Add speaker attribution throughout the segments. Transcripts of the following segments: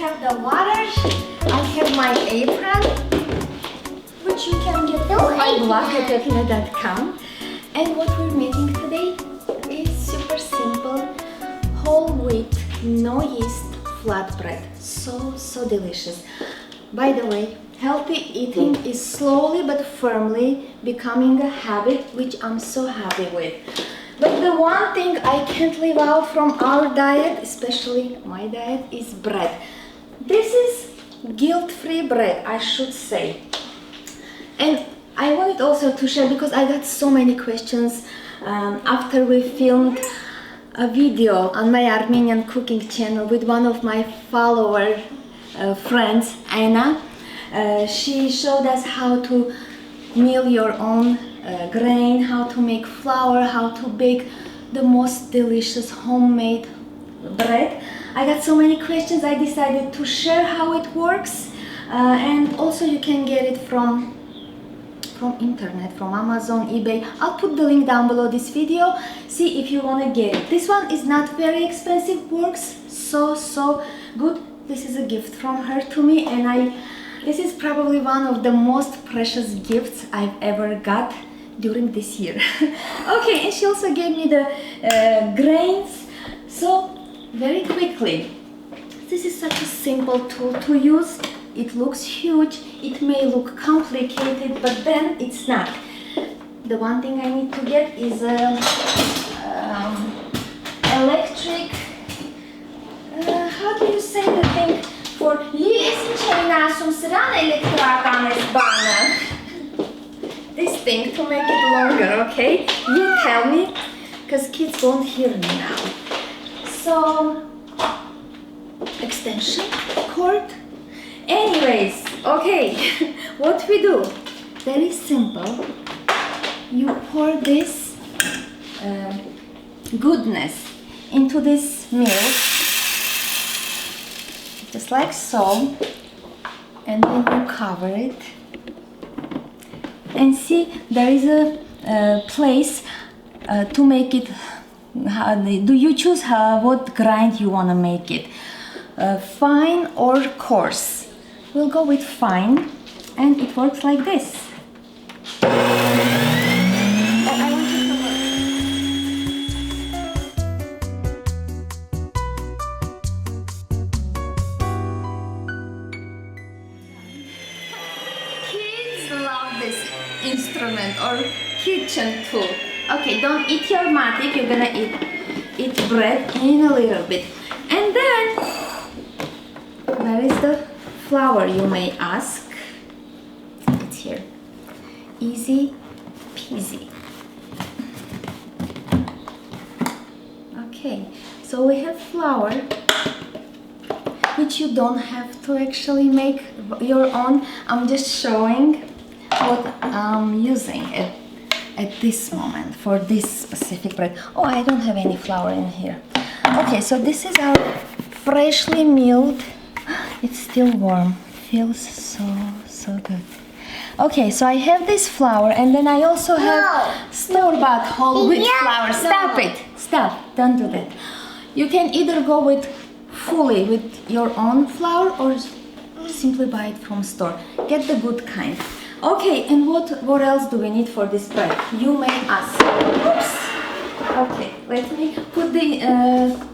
Speaker 1: have the water. I have my apron, which you can get from my blog at Heghineh.com. And what we're making today is super simple, whole wheat, no yeast flatbread. So delicious. By the way, healthy eating is slowly but firmly becoming a habit, which I'm so happy with. But the one thing I can't leave out from our diet, especially my diet, is bread. This is guilt-free bread, I should say. And I wanted also to share, because I got so many questions after we filmed a video on my Armenian cooking channel with one of my follower friends, Anna. She showed us how to mill your own grain, how to make flour, how to bake the most delicious homemade bread. I got so many questions, I decided to share how it works, and also you can get it from internet, from Amazon, eBay. I'll put the link down below this video. See if you want to get it. This one is not very expensive, works so good. This is a gift from her to me, and this is probably one of the most precious gifts I've ever got during this year. Okay, and she also gave me the grains. So very quickly, this is such a simple tool to use. It looks huge, it may look complicated, but then it's not. The one thing I need to get is a electric, how do you say the thing for this thing to make it longer, okay? You tell me, because kids won't hear me now. So, extension cord. Anyways, okay, what we do, very simple. You pour this goodness into this milk, just like so, and then you cover it. And see, there is a place to make it. Do you choose what grind you want to make it? Fine or coarse? We'll go with fine, and it works like this. Kids love this instrument or kitchen tool. Okay, don't eat your matic, you're gonna eat bread in a little bit. And then, where is the flour, you may ask? It's here. Easy peasy. Okay, so we have flour, which you don't have to actually make your own. I'm just showing what I'm using at this moment for this specific bread. Oh, I don't have any flour in here. Okay, so this is our freshly milled. It's still warm. Feels so good. Okay, so I have this flour, and then I also have store-bought whole wheat flour. Stop it! Stop! Don't do that. You can either go with fully with your own flour or simply buy it from store. Get the good kind. Okay, and what else do we need for this bread? You may ask. Oops. Okay, let me put the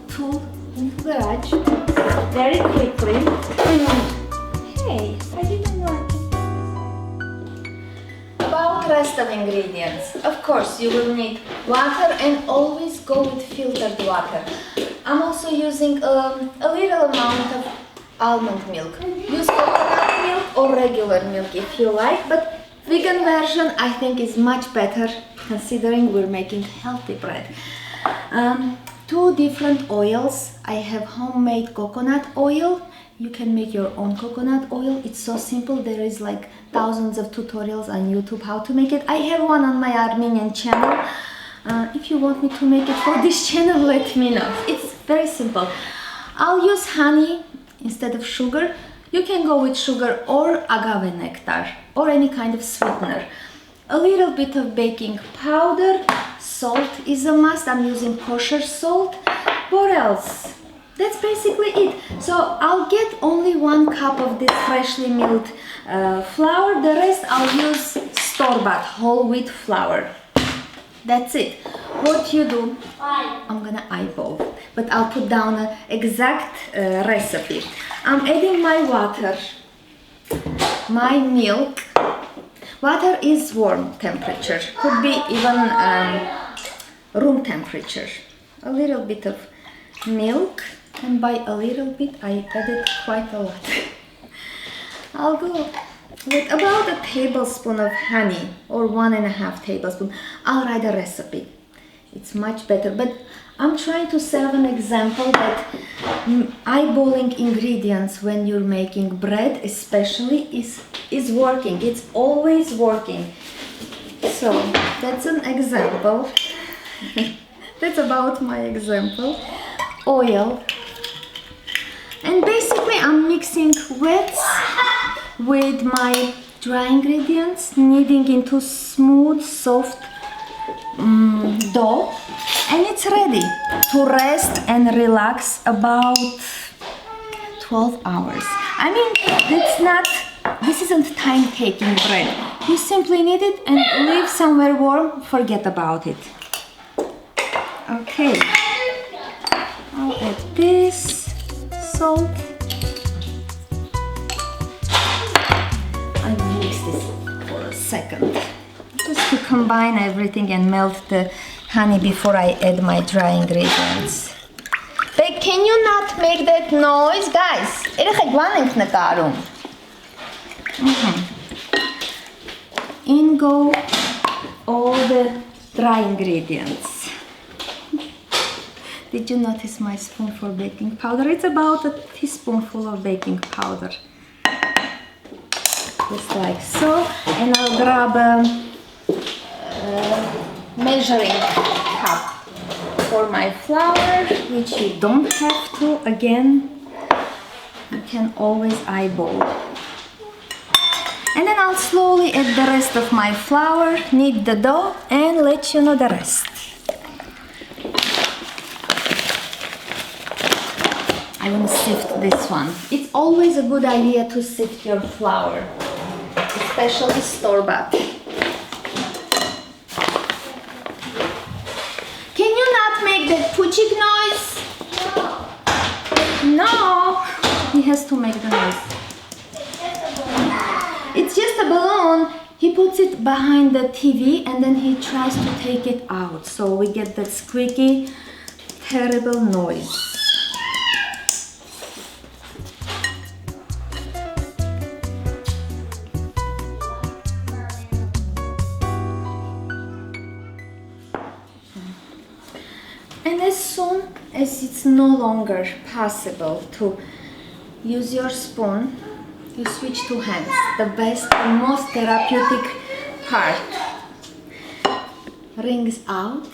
Speaker 1: tool in the garage very quickly. Hey, I didn't know. About rest of ingredients. Of course, you will need water, and always go with filtered water. I'm also using a little amount of almond milk. Use coconut milk or regular milk if you like, but vegan version I think is much better, considering we're making healthy bread. 2 different oils. I have homemade coconut oil. You can make your own coconut oil. It's so simple. There is like thousands of tutorials on YouTube how to make it. I have one on my Armenian channel. If you want me to make it for this channel, let me know. It's very simple. I'll use honey instead of sugar. You can go with sugar or agave nectar or any kind of sweetener. A little bit of baking powder. Salt is a must. I'm using kosher salt. What else? that's basically it. So I'll get only 1 cup of this freshly milled flour. The rest I'll use store-bought whole wheat flour. That's it. What you do, I'm gonna eyeball, but I'll put down an exact recipe. I'm adding my water, my milk. Water is warm temperature, could be even room temperature. A little bit of milk, and by a little bit I added quite a lot. I'll go with about a tablespoon of honey or 1.5 tablespoons. I'll write a recipe. It's much better, but I'm trying to serve an example that eyeballing ingredients when you're making bread especially is working. It's always working. So that's an example. That's about my example. Oil. And basically I'm mixing wets with my dry ingredients, kneading into smooth, soft dough, and it's ready to rest and relax about 12 hours. I mean, this isn't time-taking bread. You simply knead it and leave somewhere warm, forget about it. Okay, I'll add this, salt. I'll mix this for a second, just to combine everything and melt the honey before I add my dry ingredients. But can you not make that noise, guys? In go all the dry ingredients. Did you notice my spoon for baking powder? It's about a teaspoonful of baking powder. Just like so. And I'll grab a measuring cup for my flour, which you don't have to. Again, you can always eyeball. And then I'll slowly add the rest of my flour, knead the dough, and let you know the rest. I want to sift this one. It's always a good idea to sift your flour, especially store-bought. Can you not make that puchik noise? No! He has to make the noise. It's just a balloon. He puts it behind the TV and then he tries to take it out. So we get that squeaky, terrible noise. And as soon as it's no longer possible to use your spoon, you switch to hands. The best and most therapeutic part. Rings out.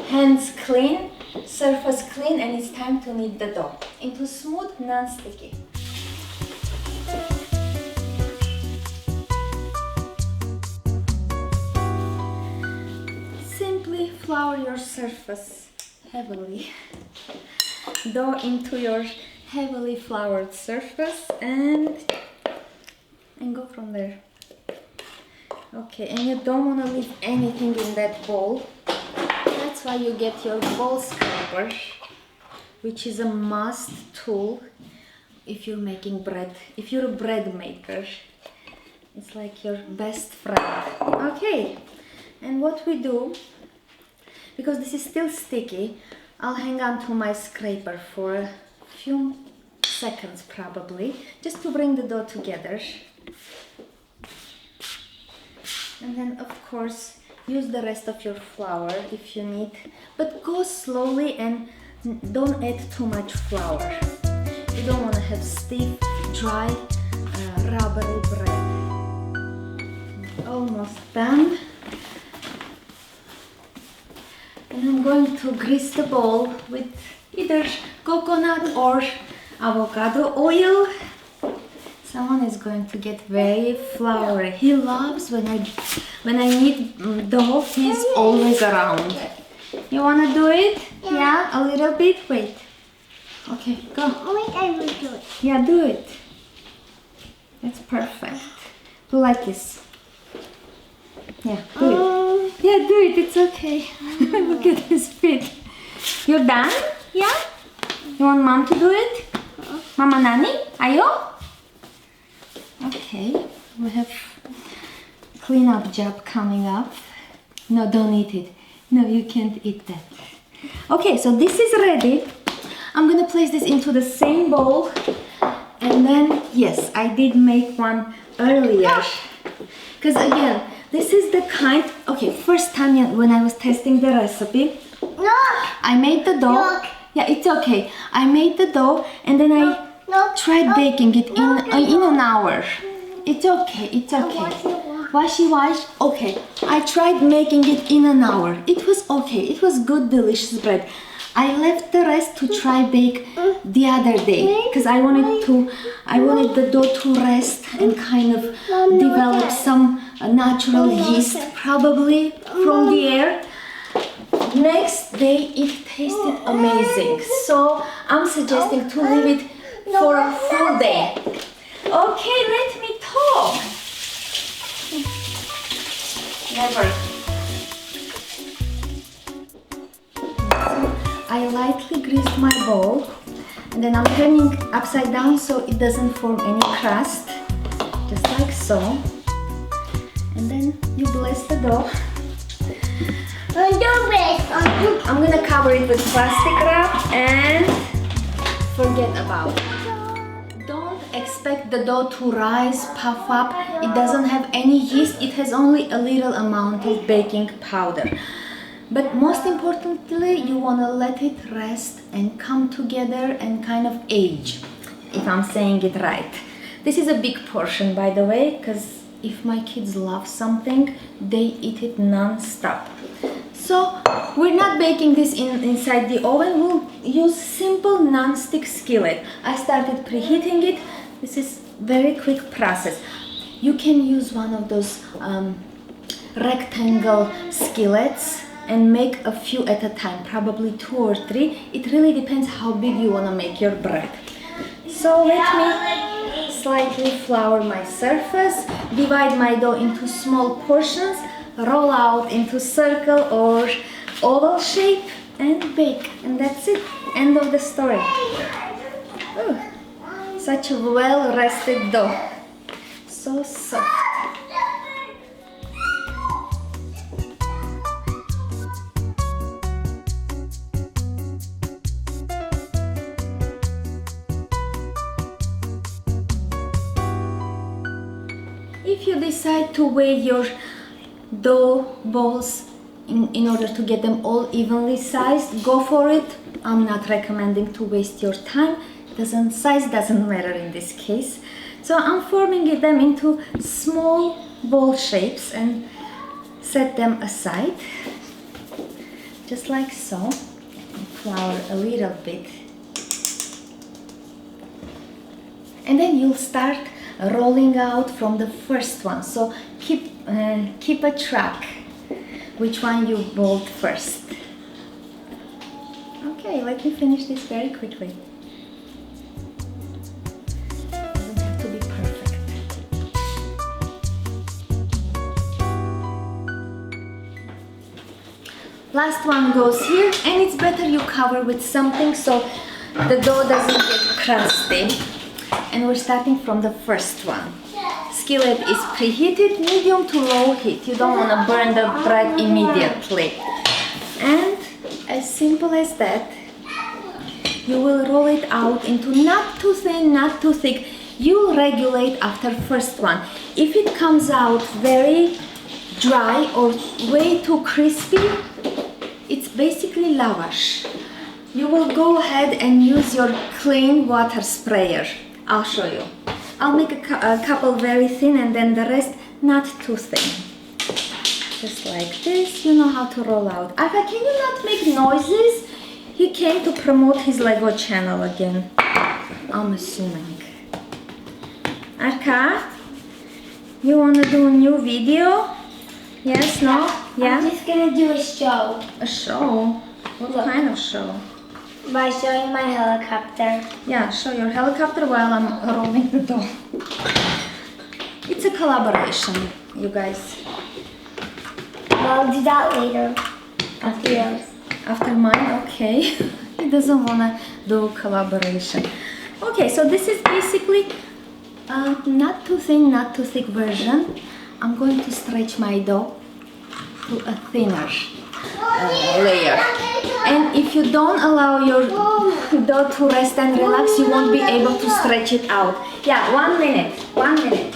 Speaker 1: Hands clean, surface clean, and it's time to knead the dough into smooth, non-sticky. Simply flour your surface heavily. Dough into your heavily floured surface and go from there. Okay, and you don't want to leave anything in that bowl. That's why you get your bowl scraper, which is a must tool if you're making bread. If you're a bread maker, it's like your best friend. Okay, and what we do, because this is still sticky, I'll hang on to my scraper for a few seconds probably, just to bring the dough together. And then of course use the rest of your flour if you need, but go slowly and don't add too much flour. You don't want to have stiff, dry, rubbery bread. Almost done. And I'm going to grease the bowl with either coconut or avocado oil. Someone is going to get very floury. He loves when I need dough, he's always around. You wanna do it? Yeah, a little bit. Wait. Okay, go.
Speaker 2: Wait, I will do it.
Speaker 1: Yeah, do it. That's perfect. Do like this. Yeah, do it. Yeah, do it. It's okay. Look at his feet. You're done? Yeah? You want mom to do it? Mama Nani? Ayo? Okay. We have cleanup job coming up. No, don't eat it. No, you can't eat that. Okay, so this is ready. I'm gonna place this into the same bowl. And then, yes, I did make one earlier. Because again, this is the kind, okay, first time when I was testing the recipe, I made the dough. Yeah, it's okay. I made the dough and then I tried baking it in an hour. It's okay, it's okay. Wash. Okay, I tried making it in an hour. It was okay. It was good, delicious bread. I left the rest to try bake the other day because I wanted the dough to rest and kind of develop some natural yeast probably from the air. Next day it tasted amazing, so I'm suggesting to leave it for a full day. Okay, let me talk. Never. I lightly greased my bowl and then I'm turning upside down so it doesn't form any crust, just like so. And then you bless the dough. I'm gonna cover it with plastic wrap and forget about it. Don't expect the dough to rise, puff up. It doesn't have any yeast. It has only a little amount of baking powder. But most importantly, you want to let it rest and come together and kind of age, if I'm saying it right. This is a big portion, by the way, because if my kids love something, they eat it non-stop. So we're not baking this inside the oven. We'll use simple non-stick skillet. I started preheating it. This is very quick process. You can use one of those rectangle skillets and make a few at a time, probably 2 or 3. It really depends how big you want to make your bread. So let me slightly flour my surface, divide my dough into small portions, roll out into circle or oval shape and bake. And that's it. End of the story. Ooh, such a well-rested dough. So soft. If you decide to weigh your dough balls in order to get them all evenly sized, go for it. I'm not recommending to waste your time. Size doesn't matter in this case. So I'm forming them into small ball shapes and set them aside, just like so. Let me flour a little bit. And then you'll start rolling out from the first one. So keep a track which one you mold first. Okay, let me finish this very quickly. Doesn't have to be perfect. Last one goes here, and it's better you cover with something so the dough doesn't get crusty. And we're starting from the first one. Skillet is preheated, medium to low heat. You don't want to burn the bread immediately. And as simple as that, you will roll it out into not too thin, not too thick. You regulate after first one. If it comes out very dry or way too crispy, it's basically lavash. You will go ahead and use your clean water sprayer. I'll show you. I'll make a couple very thin and then the rest not too thin. Just like this. You know how to roll out. Aka, can you not make noises? He came to promote his Lego channel again, I'm assuming. Arka, you wanna do a new video? Yes, no? Yeah?
Speaker 2: I'm just gonna do a show
Speaker 1: A show? What kind of show?
Speaker 2: by showing my helicopter.
Speaker 1: Yeah, show your helicopter while I'm rolling the dough. It's a collaboration, you guys.
Speaker 2: I'll do that later. After yours.
Speaker 1: After mine, okay. He doesn't wanna do collaboration. Okay, so this is basically not too thin, not too thick version. I'm going to stretch my dough to a thinner layer. And if you don't allow your dough to rest and relax, you won't be able to stretch it out. Yeah, 1 minute, 1 minute.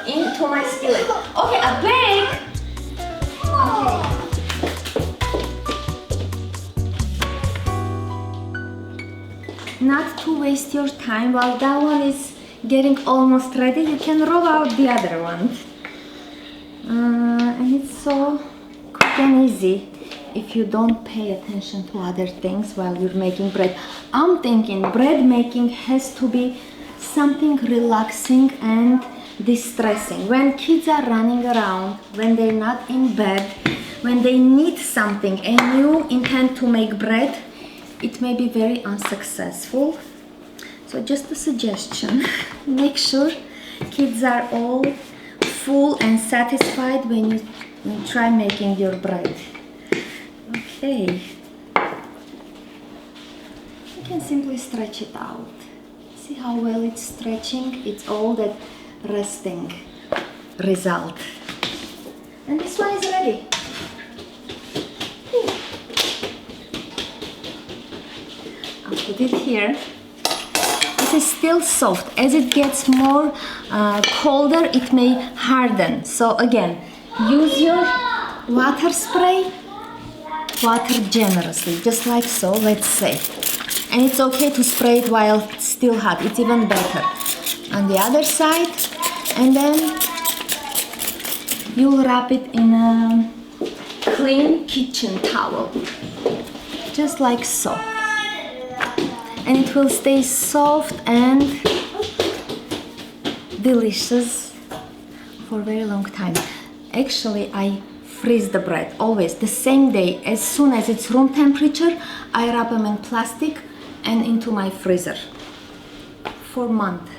Speaker 1: Into my skillet. Okay, a bake. Okay. Not to waste your time, while that one is getting almost ready, you can roll out the other one. And it's so quick and easy if you don't pay attention to other things while you're making bread. I'm thinking bread making has to be something relaxing and distressing. When kids are running around, when they're not in bed, when they need something and you intend to make bread, it may be very unsuccessful. So just a suggestion, make sure kids are all full and satisfied when you try making your bread. Okay, you can simply stretch it out. See how well it's stretching? It's all that resting result. And this one is ready. I'll put it here. It is still soft. As it gets more colder, it may harden. So again, use your water spray, water generously, just like so, let's say. And it's okay to spray it while it's still hot, it's even better. On the other side, and then you'll wrap it in a clean kitchen towel, just like so. And it will stay soft and delicious for a very long time. Actually, I freeze the bread always the same day. As soon as it's room temperature, I wrap them in plastic and into my freezer for a month.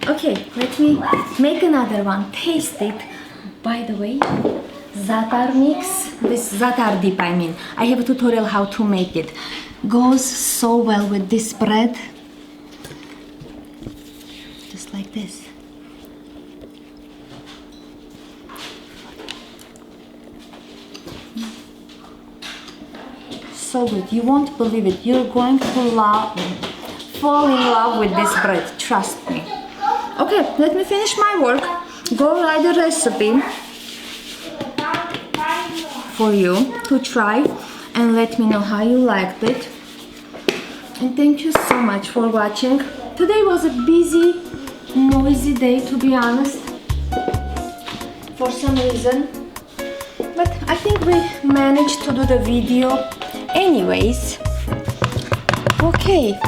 Speaker 1: Okay, let me make another one. Taste it. By the way, za'atar mix, this za'atar dip, I mean, I have a tutorial how to make it. Goes so well with this bread. Just like this. So good, you won't believe it. You're going to fall in love with this bread, trust me. Okay, let me finish my work. Go write the recipe for you to try and let me know how you liked it. And thank you so much for watching. Today was a busy, noisy day, to be honest, for some reason. But I think we managed to do the video anyways. Okay,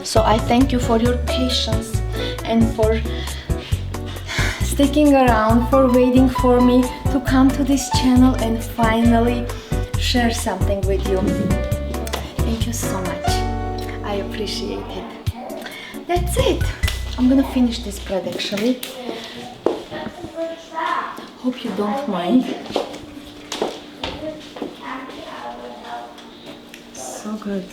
Speaker 1: so I thank you for your patience and for sticking around, for waiting for me to come to this channel and finally share something with you. Thank you so much. I appreciate it. That's it. I'm gonna finish this bread actually. Hope you don't mind. So good.